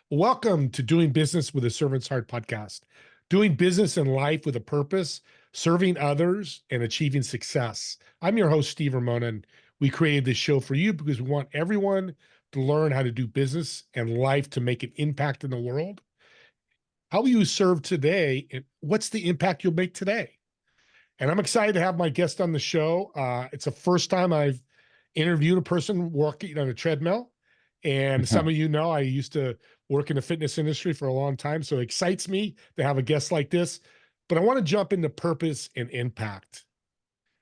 Welcome to Doing Business with a Servant's Heart podcast. Doing business in life with a purpose, serving others, and achieving success. I'm your host, Steve Ramona, and we created this show for you because we want everyone to learn how to do business and life to make an impact in the world. How will you serve today, and what's the impact you'll make today? And I'm excited to have my guest on the show. It's the first time I've interviewed a person working on a treadmill. And some of you know I used to work in the fitness industry for a long time. So it excites me to have a guest like this. But I want to jump into purpose and impact.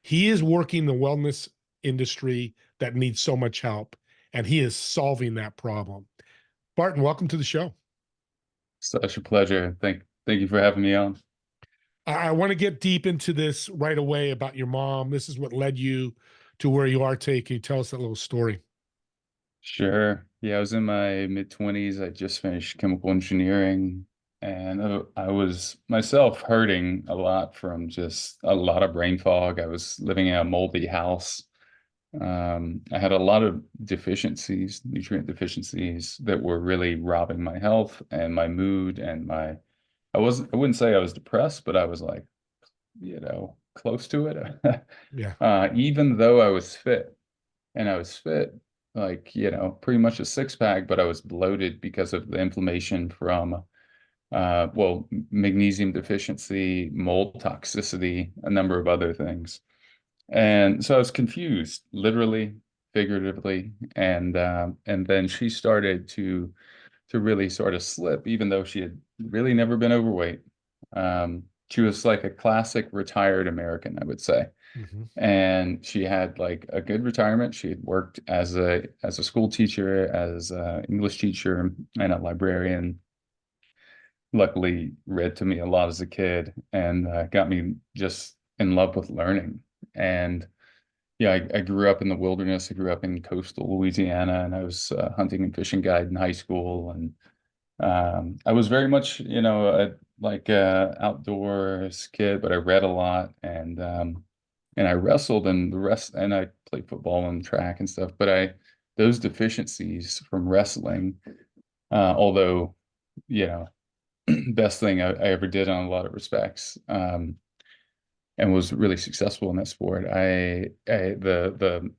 He is working the wellness industry that needs so much help, and he is solving that problem. Barton, welcome to the show. Such a pleasure. Thank you for having me on. I want to get deep into this right away about your mom. This is what led you to where you are today. Can you tell us that little story? Sure. Yeah, I was in my mid-20s. I just finished chemical engineering, and I was myself hurting a lot from just a lot of brain fog. I was living in a moldy house. I had a lot of deficiencies, nutrient deficiencies that were really robbing my health and my mood and I wouldn't say I was depressed, but I was like, close to it. Yeah. Even though I was fit, and I was fit, like, pretty much a six pack, but I was bloated because of the inflammation from, magnesium deficiency, mold toxicity, a number of other things. And so I was confused, literally, figuratively, and then she started to really sort of slip, even though she had really never been overweight. She was like a classic retired American, I would say. Mm-hmm. And she had like a good retirement. She had worked as a school teacher, as an English teacher, and a librarian. Luckily, read to me a lot as a kid and got me just in love with learning. And yeah, I grew up in the wilderness. I grew up in coastal Louisiana, and I was a hunting and fishing guide in high school. And I was very much, a outdoors kid, but I read a lot, and I wrestled, and I played football and track and stuff. But those deficiencies from wrestling, although, best thing I ever did on a lot of respects. And was really successful in that sport. The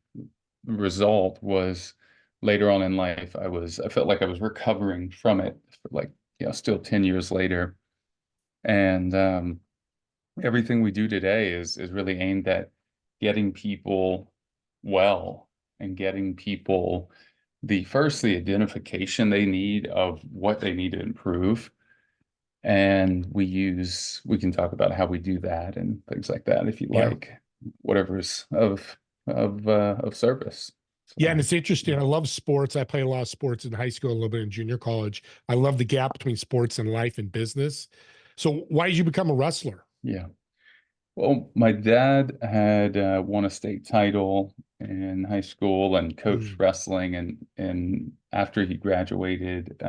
result was later on in life, I felt like I was recovering from it for like, still 10 years later. And everything we do today is really aimed at getting people well and getting people the identification they need of what they need to improve. And we can talk about how we do that and things like that if you Yeah. like, whatever's of service. Yeah, and it's interesting. I love sports. I played a lot of sports in high school, a little bit in junior college. I love the gap between sports and life and business. So why did you become a wrestler? Yeah. Well, my dad had won a state title in high school and coached wrestling, and after he graduated,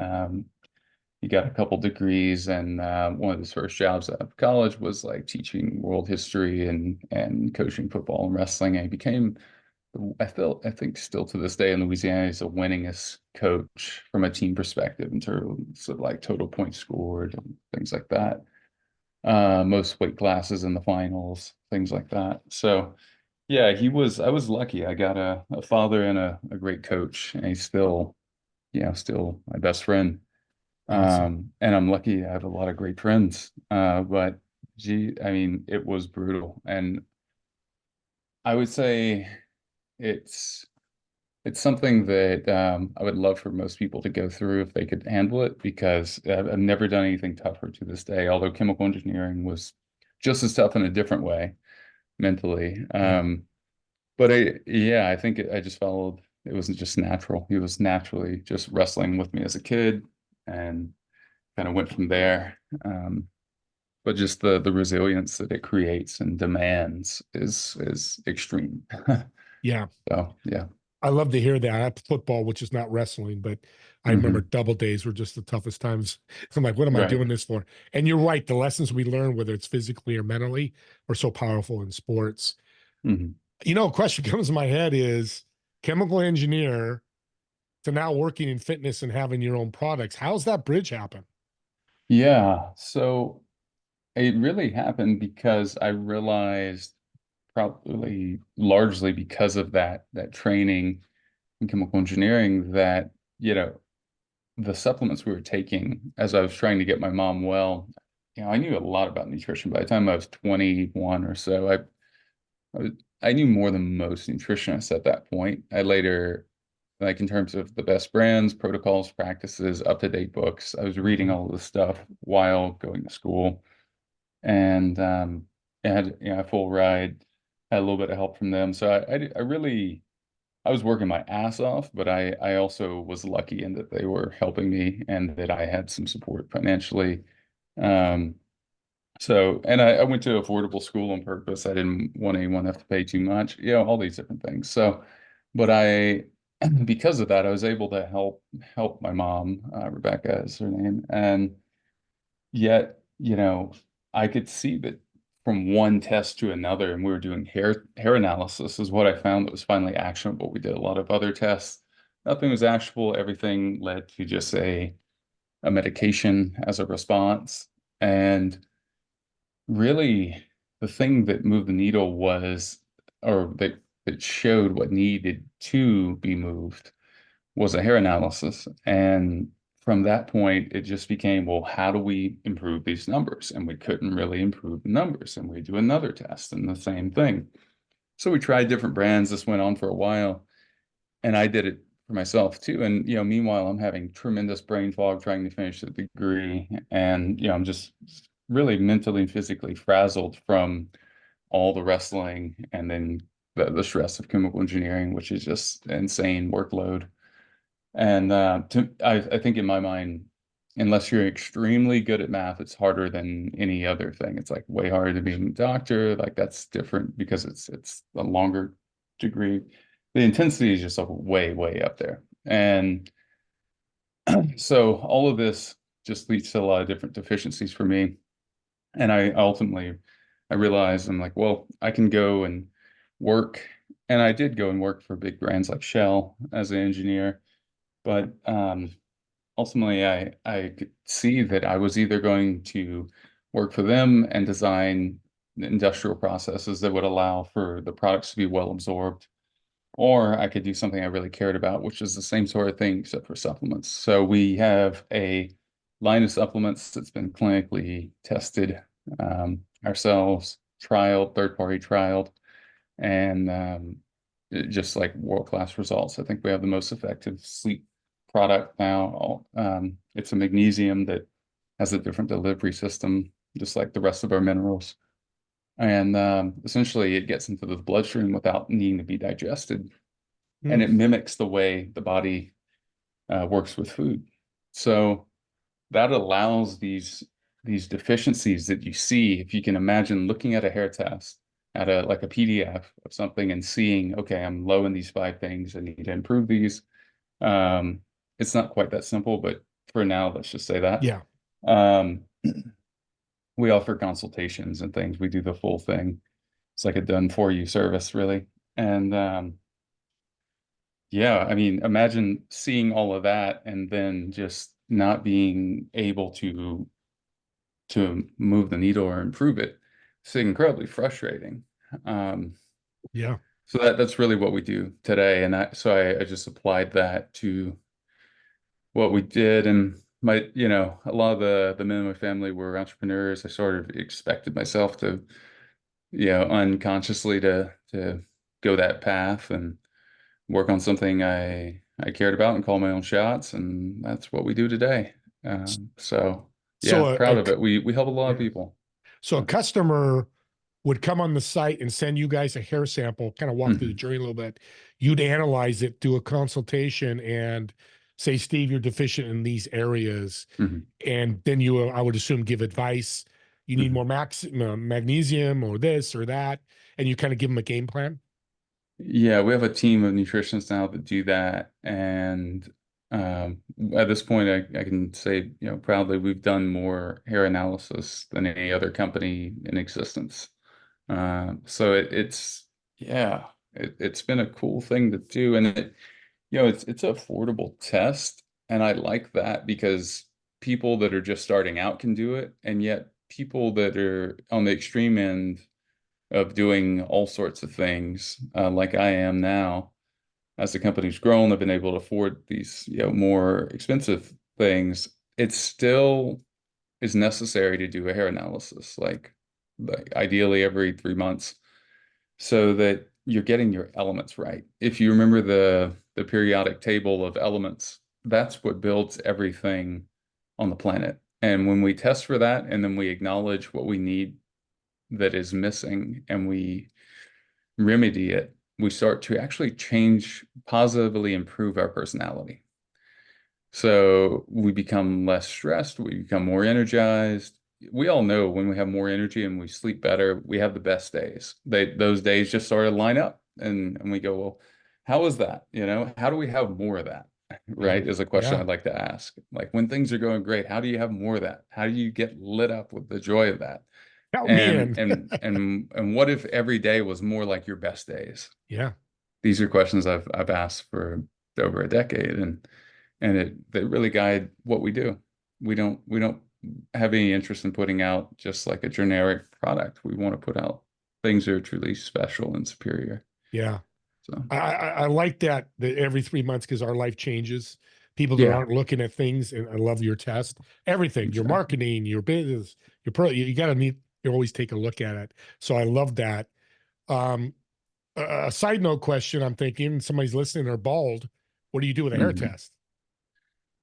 he got a couple degrees, and one of his first jobs out of college was like teaching world history and coaching football and wrestling. And he became, I think still to this day in Louisiana, he's the winningest coach from a team perspective in terms of like total points scored and things like that. Most weight classes in the finals, things like that. So yeah, I was lucky. I got a father and a great coach, and he's still my best friend. Awesome. And I'm lucky I have a lot of great friends. But I mean, it was brutal. And I would say it's something that I would love for most people to go through if they could handle it, because I've never done anything tougher to this day, although chemical engineering was just as tough in a different way mentally. But I think I just followed. It wasn't just natural. He was naturally just wrestling with me as a kid, and kind of went from there. But just the resilience that it creates and demands is extreme. Yeah. So yeah. I love to hear that. I have football, which is not wrestling, but I remember double days were just the toughest times. I'm like, what am I Right. doing this for? And you're right. The lessons we learn, whether it's physically or mentally, are so powerful in sports. Mm-hmm. A question comes to my head is chemical engineer, to now working in fitness and having your own products. How's that bridge happen? Yeah. So it really happened because I realized, probably largely because of that training in chemical engineering, that, you know, the supplements we were taking as I was trying to get my mom well, I knew a lot about nutrition. By the time I was 21 or so, I knew more than most nutritionists at that point. I later, like in terms of the best brands, protocols, practices, up-to-date books, I was reading Mhm. all of this stuff while going to school. And I had, a full ride, had a little bit of help from them. So I really, I was working my ass off, but I also was lucky in that they were helping me and that I had some support financially. Um, and I went to affordable school on purpose. I didn't want anyone to have to pay too much, all these different things. So, but because of that, I was able to help my mom, Rebecca is her name, and yet, I could see that from one test to another, and we were doing hair analysis is what I found that was finally actionable. We did a lot of other tests. Nothing was actionable. Everything led to just a medication as a response. And really, the thing that moved the needle was, or that showed what needed to be moved, was a hair analysis. And from that point, it just became, well, how do we improve these numbers? And we couldn't really improve the numbers. And we do another test and the same thing. So we tried different brands. This went on for a while. And I did it for myself too. And, meanwhile, I'm having tremendous brain fog trying to finish the degree. And, I'm just really mentally and physically frazzled from all the wrestling and then the stress of chemical engineering, which is just insane workload. And I think in my mind, unless you're extremely good at math, it's harder than any other thing. It's like way harder to be a doctor. Like that's different because it's a longer degree. The intensity is just like way, way up there. And so all of this just leads to a lot of different deficiencies for me. And I realized I'm like, well, I can go and work. And I did go and work for big brands like Shell as an engineer. But ultimately, I could see that I was either going to work for them and design industrial processes that would allow for the products to be well absorbed, or I could do something I really cared about, which is the same sort of thing except for supplements. So we have a line of supplements that's been clinically tested, ourselves, trialed, third-party trialed, and just like world-class results. I think we have the most effective sleep product now. It's a magnesium that has a different delivery system, just like the rest of our minerals. And essentially, it gets into the bloodstream without needing to be digested. And Mm. it mimics the way the body works with food. So that allows these deficiencies that you see. If you can imagine looking at a hair test, at a like a PDF of something and seeing, okay, I'm low in these 5 things. I need to improve these. Um, it's not quite that simple, but for now, let's just say that. Yeah. Um, we offer consultations and things. We do the full thing. It's like a done for you service, really. And yeah, I mean, imagine seeing all of that and then just not being able to move the needle or improve it. It's incredibly frustrating. Um, Yeah. so that's really what we do today. And I just applied that to what we did. And a lot of the men in my family were entrepreneurs. I sort of expected myself to, unconsciously to go that path and work on something I cared about and call my own shots. And that's what we do today. So yeah, So proud of it. We help a lot of yeah. people. So a So, customer would come on the site and send you guys a hair sample, kind of walk through the mhm, journey a little bit. You'd analyze it, do a consultation, and say, Steve, you're deficient in these areas. mhm, And then I would assume, give advice. You need mhm. more magnesium or this or that. And you kind of give them a game plan. Yeah, we have a team of nutritionists now that do that. And at this point, I can say, proudly, we've done more hair analysis than any other company in existence. So yeah, it's been a cool thing to do. And It's an affordable test, and I like that because people that are just starting out can do it, and yet people that are on the extreme end of doing all sorts of things, like I am now, as the company's grown, I've been able to afford these, more expensive things. It still is necessary to do a hair analysis, like ideally every 3 months, so that you're getting your elements right. If you remember the periodic table of elements, that's what builds everything on the planet. And when we test for that and then we acknowledge what we need that is missing and we remedy it, we start to actually change, positively improve our personality. So we become less stressed, we become more energized. We all know when we have more energy and we sleep better, we have the best days. Those days just sort of line up and we go, well, how is that? How do we have more of that? Right? Is a question Yeah. I'd like to ask. Like when things are going great, how do you have more of that? How do you get lit up with the joy of that? Count me And in. what if every day was more like your best days? Yeah. These are questions I've asked for over a decade, and they really guide what we do. We don't have any interest in putting out just like a generic product. We want to put out things that are truly special and superior. Yeah. So I like that every 3 months because our life changes. People that yeah, aren't looking at things, and I love your test. Everything, your exactly. marketing, your business, your pro, you got to need you always take a look at it. So I love that. Um, a side note question: I'm thinking somebody's listening, they're bald. What do you do with a hair Hmm. test?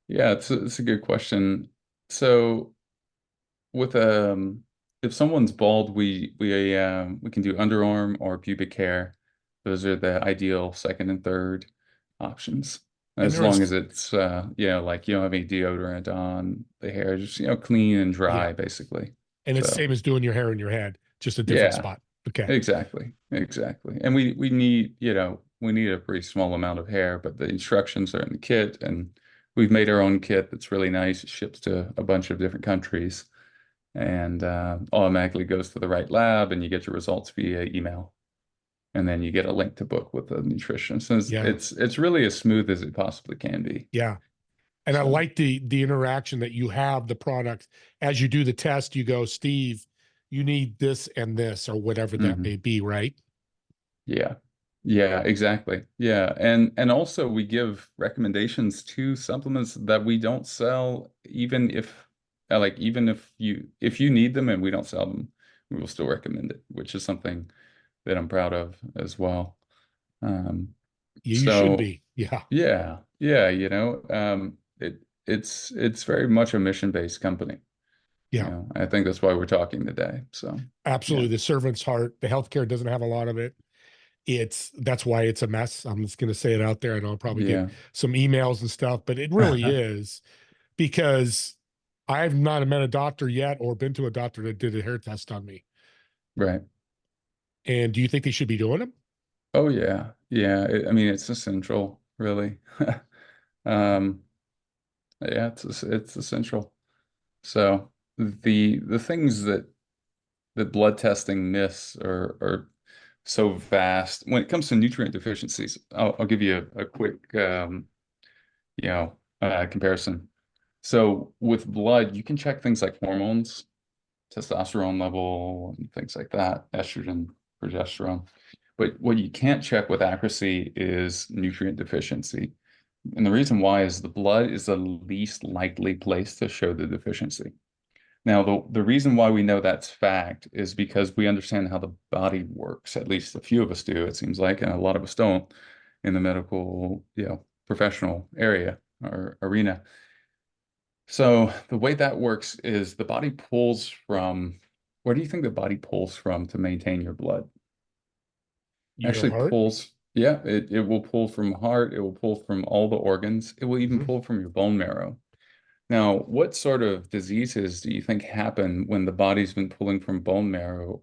Yeah, it's a good question. So with if someone's bald, we can do underarm or pubic hair. Those are the ideal second and third options. And As there long as is, it's like you don't have any deodorant on the hair, just clean and yeah, dry basically. and it's the So same as doing your hair in your head, just a different yeah, spot. Okay, exactly. Exactly. And we need a pretty small amount of hair, but the instructions are in the kit, and we've made our own kit that's really nice. It ships to a bunch of different countries and automatically goes to the right lab, and you get your results via email. And then you get a link to book with a nutritionist. And yeah, it's really as smooth as it possibly can be. yeah. And I So like the interaction that you have the product as you do the test. You go, Steve, you need this and this, or whatever that mhm. may be, right? Yeah. Yeah, exactly. Yeah. And also we give recommendations to supplements that we don't sell, even if you need them and we don't sell them, we will still recommend it, which is something that I'm proud of as well. Um, You should so be. Yeah, yeah, yeah, it's very much a mission-based company. yeah, I think that's why we're talking today. So absolutely. yeah, The servant's heart. The healthcare doesn't have a lot of it. That's why it's a mess. I'm just going to say it out there. I know I'll probably get yeah, some emails and stuff, but it really is because I've not met a doctor yet or been to a doctor that did a hair test on me. right. And do you think they should be doing them? Oh yeah, yeah. I mean, it's essential, really. Um, yeah, it's essential. So the things that blood testing miss are so vast. When it comes to nutrient deficiencies, I'll give you a quick comparison. So with blood, you can check things like hormones, testosterone level, and things like that, estrogen, progesterone. But what you can't check with accuracy is nutrient deficiency. And the reason why is the blood is the least likely place to show the deficiency. Now, the reason why we know that's fact is because we understand how the body works. At least a few of us do, it seems like, and a lot of us don't in the medical, professional area or arena. So the way that works is the body pulls from, where do you think the body pulls from to maintain your blood? Your Actually heart? pulls, yeah, it will pull from heart, it will pull from all the organs, it will even Mhm. pull from your bone marrow. Now, what sort of diseases do you think happen when the body's been pulling from bone marrow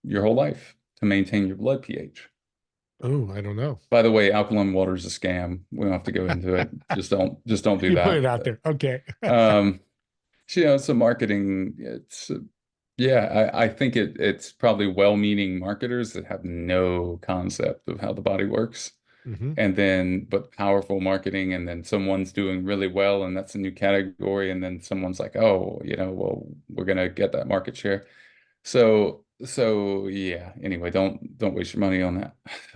your whole life to maintain your blood pH? Oh, I don't know. By the way, alkaline water is a scam. We don't have to go into it. Just don't do You put it that. out there. Okay. Um, it's a marketing. Yeah, I think it's probably well-meaning marketers that have no concept of how the body works. Mm-hmm. And then, but powerful marketing, and then someone's doing really well, and that's a new category, and then someone's like, oh, well, we're gonna get that market share. So yeah. Anyway, don't waste your money on that.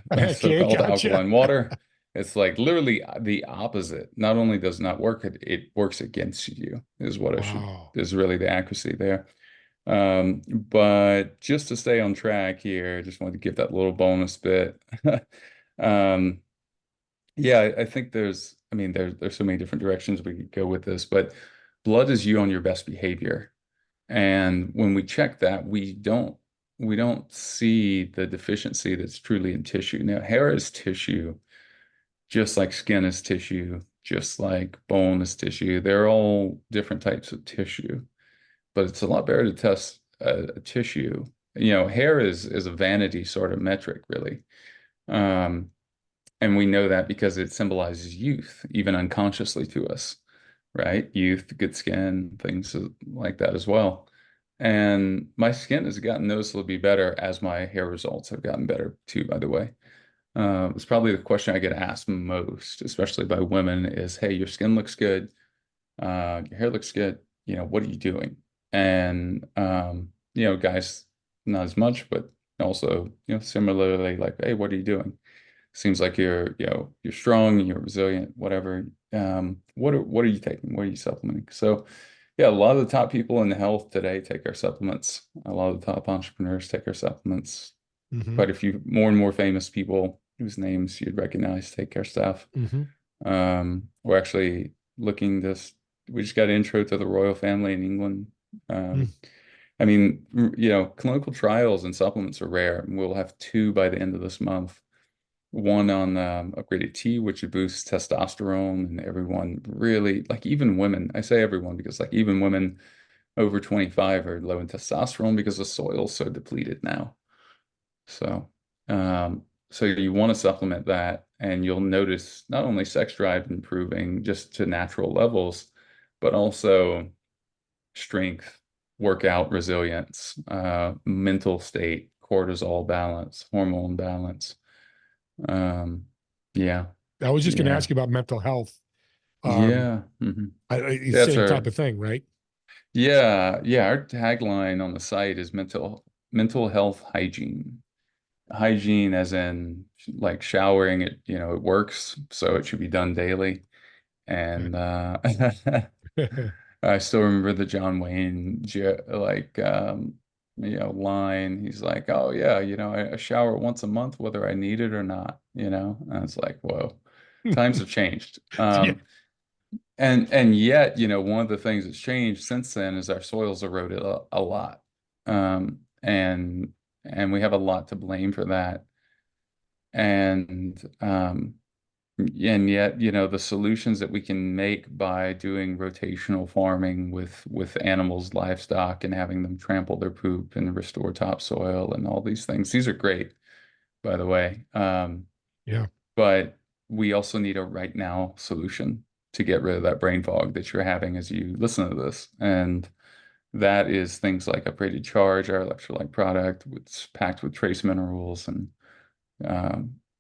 But Okay, so-called gotcha. alkaline water, it's like literally the opposite. Not only does it not work, it works against you, is what I should Wow. is really the accuracy there. But just to stay on track here, I just wanted to give that little bonus bit. Um, yeah, I think I mean, there's so many different directions we could go with this, but blood is you on your best behavior. And when we check that, we don't see the deficiency that's truly in tissue. Now, hair is tissue, just like skin is tissue, just like bone is tissue. They're all different types of tissue, but it's a lot better to test a tissue. Hair is a vanity sort of metric, really. Um, and we know that because it symbolizes youth, even unconsciously to us, right? Youth, good skin, things like that as well. And my skin has gotten noticeably better as my hair results have gotten better too, by the way. It's probably the question I get asked most, especially by women, is, hey, your skin looks good. Your hair looks good. What are you doing? And, guys, not as much, but also, similarly, like, hey, what are you doing? Seems like you're strong, you're resilient, whatever. What are you taking? What are you supplementing? So, yeah, a lot of the top people in health today take our supplements. A lot of the top entrepreneurs take our supplements. Mm-hmm. Quite a few more and more famous people whose names you'd recognize take our stuff. Mm-hmm. We're actually looking this. We just got an intro to the royal family in England. Mm. I mean, clinical trials and supplements are rare. We'll have two by the end of this month. One on upgraded tea, which boosts testosterone, and everyone really, like, even women. I say everyone because, like, even women over 25 are low in testosterone because the soil's so depleted now. So, so you want to supplement that, and you'll notice not only sex drive improving just to natural levels, but also strength, workout resilience, mental state, cortisol balance, hormone balance. Um, yeah, I was just going to yeah, ask you about mental health. Um, yeah. That's Same type our of thing, right? yeah. Our tagline on the site is mental health hygiene. Hygiene, as in like showering. It works, so it should be done daily. And I still remember the John Wayne line. He's like, "Oh yeah, I shower once a month, whether I need it or not." And it's like, whoa, times have changed. Yeah. And yet, one of the things that's changed since then is our soils eroded a lot. And we have a lot to blame for that. And yet, the solutions that we can make by doing rotational farming with animals, livestock, and having them trample their poop and restore topsoil and all these things. These are great, by the way. Yeah. But we also need a right now solution to get rid of that brain fog that you're having as you listen to this. And that is things like upgraded charge, our electrolyte product. It's packed with trace minerals and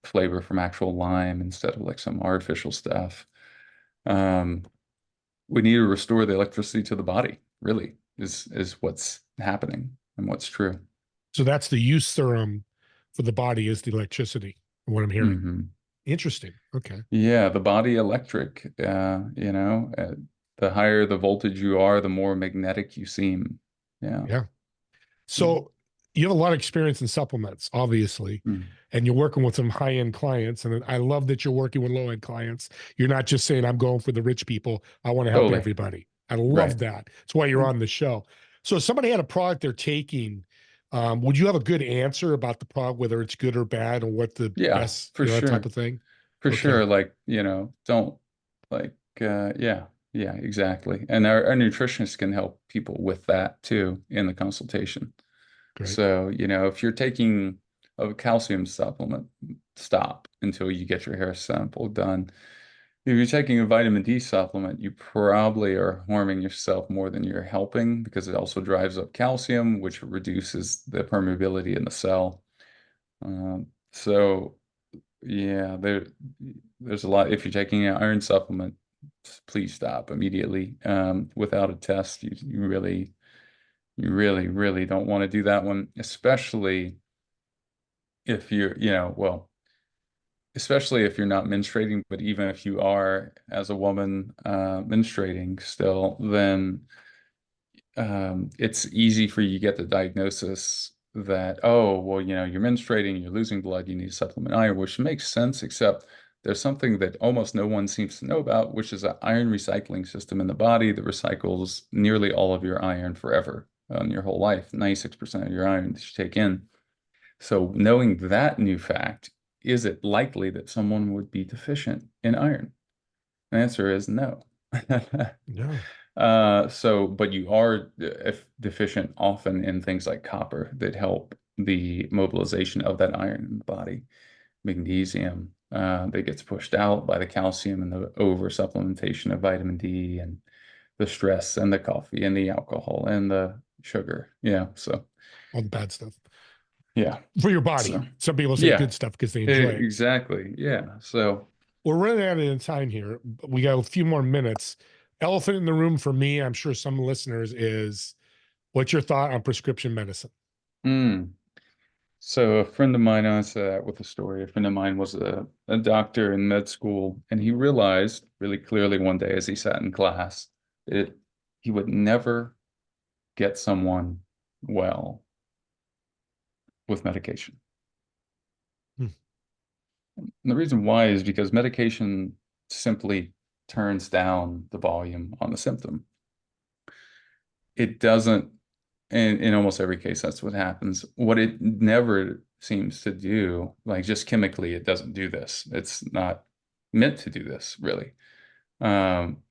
flavor from actual lime instead of like some artificial stuff. Um, we need to restore the electricity to the body, really, is what's happening and what's true. So that's the use serum for the body is the electricity, what I'm hearing. Hmm. Interesting. Okay. Yeah, the body electric, the higher the voltage you are, the more magnetic you seem. Yeah. Yeah. Yeah. So you have a lot of experience in supplements, obviously, Mm. and you're working with some high-end clients. And I love that you're working with low-end clients. You're not just saying, I'm going for the rich people. I want to help Totally. everybody. I love Right. that. That's why you're on the show. So if somebody had a product they're taking, would you have a good answer about the product, whether it's good or bad, or what the Yeah, best, for that type sure. of thing? For Okay, sure. Like, don't like, yeah, exactly. And our nutritionists can help people with that too in the consultation. great. So, if you're taking a calcium supplement, stop until you get your hair sample done. If you're taking a vitamin D supplement, you probably are harming yourself more than you're helping because it also drives up calcium, which reduces the permeability in the cell. So yeah, there's a lot. If you're taking an iron supplement, please stop immediately. Without a test, you really don't want to do that one, especially if well, especially if you're not menstruating, but even if you are as a woman menstruating still, then it's easy for you to get the diagnosis that, oh, well, you're menstruating, you're losing blood, you need to supplement iron, which makes sense, except there's something that almost no one seems to know about, which is an iron recycling system in the body that recycles nearly all of your iron forever, your whole life, 96% of your iron that you take in. So knowing that new fact, is it likely that someone would be deficient in iron? The answer is no. Yeah. But you are deficient often in things like copper that help the mobilization of that iron in the body, magnesium that gets pushed out by the calcium and the over supplementation of vitamin D and the stress and the coffee and the alcohol and the sugar. Yeah. So, All the bad stuff yeah. for your body. So, Some people say yeah, good stuff because they enjoy it. exactly. Yeah. So, We're running out of time here. We got a few more minutes. Elephant in the room for me, I'm sure some listeners, is what's your thought on prescription medicine? mm. So a friend of mine, I say that with a story. A friend of mine was a doctor in med school, and he realized really clearly one day as he sat in class that he would never get someone well with medication. Hmm. And the reason why is because medication simply turns down the volume on the symptom. It doesn't, and in almost every case, that's what happens. What it never seems to do, like just chemically, it doesn't do this. It's not meant to do this, really,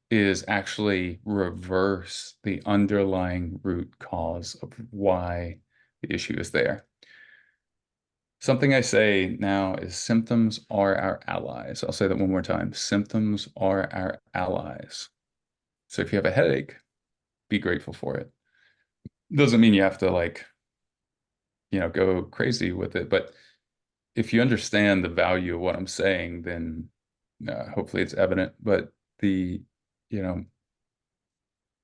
is actually reverse the underlying root cause of why the issue is there. Something I say now is symptoms are our allies. I'll say that one more time. Symptoms are our allies. So if you have a headache, be grateful for it. Doesn't mean you have to go crazy with it, but if you understand the value of what I'm saying, then hopefully it's evident. But you know,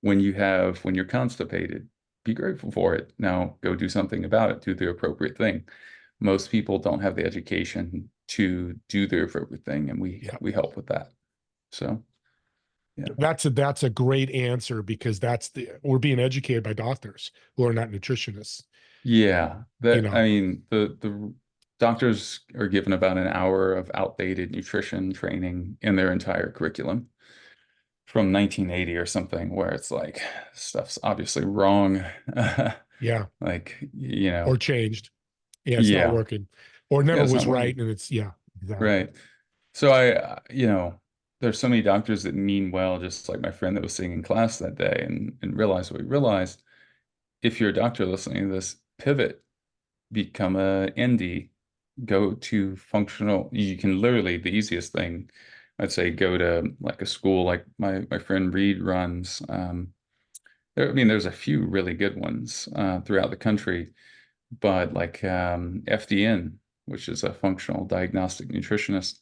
when you're constipated, be grateful for it. Now go do something about it, do the appropriate thing. Most people don't have the education to do the appropriate thing, and we help with that. So yeah. That's a great answer because we're being educated by doctors who are not nutritionists. Yeah, You I know, mean, the doctors are given about an hour of outdated nutrition training in their entire curriculum from 1980 or something, where it's like stuff's obviously wrong. yeah, Like, or changed. Yeah, it's not yeah, working, or yeah, never it's was not right, working. and it's exactly. Right. So there's so many doctors that mean well, just like my friend that was sitting in class that day and realized what we realized. If you're a doctor listening to this, pivot, become a ND, go to functional. You can literally, the easiest thing, I'd say, go to like a school like my friend Reed runs. I mean, there's a few really good ones throughout the country, but like FDN, which is a functional diagnostic nutritionist,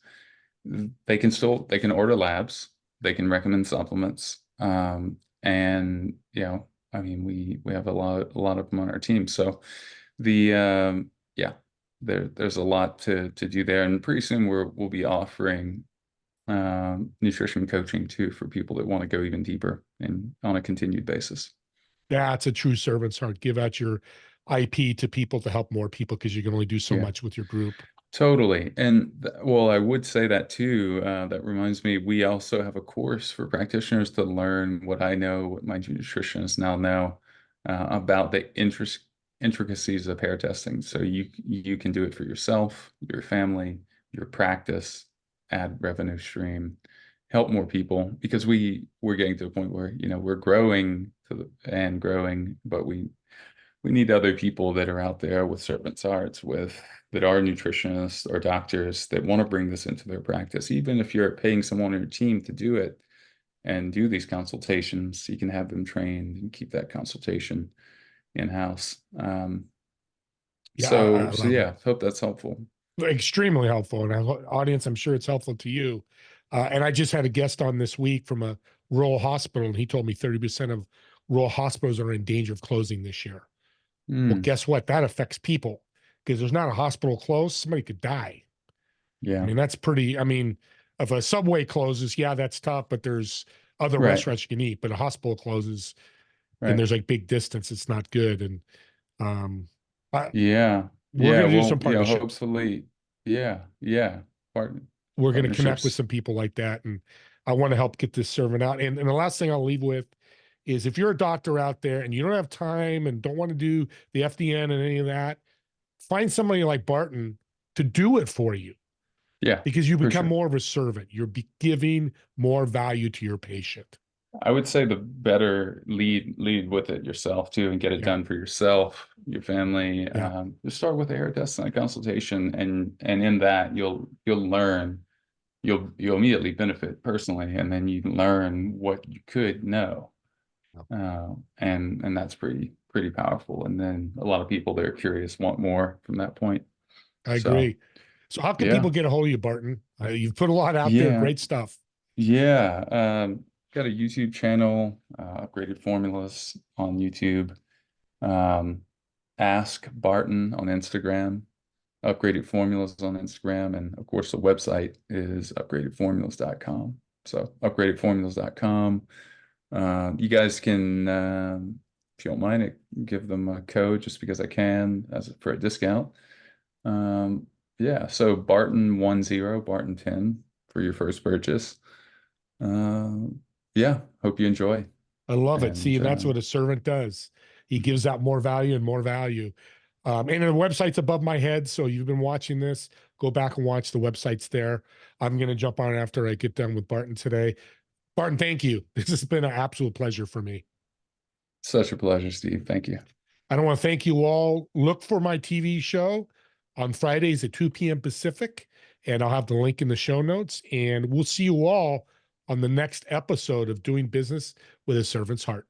they can order labs, they can recommend supplements, and I mean, we have a lot of them on our team. So yeah, there's a lot to do there, and pretty soon we'll be offering nutrition coaching too for people that want to go even deeper and on a continued basis. That's a true servant's heart. Give out your IP to people to help more people because you can only do so Yeah. much with your group. Totally. And well, I would say that too. That reminds me, we also have a course for practitioners to learn what I know, what my nutritionists now know about the intricacies of hair testing. So you can do it for yourself, your family, your practice, add revenue stream, help more people because we're getting to a point where, we're growing and growing, but we need other people that are out there with servant's hearts, that are nutritionists or doctors that want to bring this into their practice. Even if you're paying someone on your team to do it and do these consultations, you can have them trained and keep that consultation in-house. Yeah, I So love it. yeah, hope that's helpful. extremely helpful. And audience, I'm sure it's helpful to you. And I just had a guest on this week from a rural hospital, and he told me 30% of rural hospitals are in danger of closing this year. Well, Mm, guess what? That affects people because there's not a hospital close, somebody could die. I yeah. mean, that's pretty, I mean, if a Subway closes, yeah, that's tough, but there's other Right. restaurants you can eat, but a hospital closes and Right. there's like big distance, it's not good. And um, I, Yeah. we're Yeah. going to do Well, some partnership. hopefully, yeah. Yeah. We're going to connect with Partnerships. some people like that. And I want to help get this servant out. And the last thing I'll leave with is if you're a doctor out there and you don't have time and don't want to do the FDN and any of that, find somebody like Barton to do it for you Yeah, because you for become sure. more of a servant. You're giving more value to your patient. I would say the better lead with it yourself too and get it Yeah. done for yourself, your family. Yeah. Just start with a hair test and a consultation, and in that you'll learn, you'll immediately benefit personally, and then you learn what you could know. And that's pretty powerful. And then a lot of people that are curious want more from that point. I So agree. So how can people yeah, get a hold of you, Barton? You've put a lot out there, yeah, great stuff. yeah. Got a YouTube channel, Upgraded Formulas on YouTube. Um, Ask Barton on Instagram, Upgraded Formulas on Instagram, and of course the website is upgradedformulas.com. So upgradedformulas.com. You guys can, if you don't mind it, give them a code just because I can as for a discount. Yeah, so Barton10, Barton10 for your first purchase. Yeah, hope you enjoy. I love it. See, And that's what a servant does. He gives out more value and more value. And the website's above my head. So you've been watching this, go back and watch the websites there. I'm going to jump on after I get done with Barton today. Barton, thank you. This has been an absolute pleasure for me. such a pleasure, Steve. Thank you. I don't want to thank you all. Look for my TV show on Fridays at 2 p.m. Pacific, and I'll have the link in the show notes. And we'll see you all on the next episode of Doing Business with a Servant's Heart.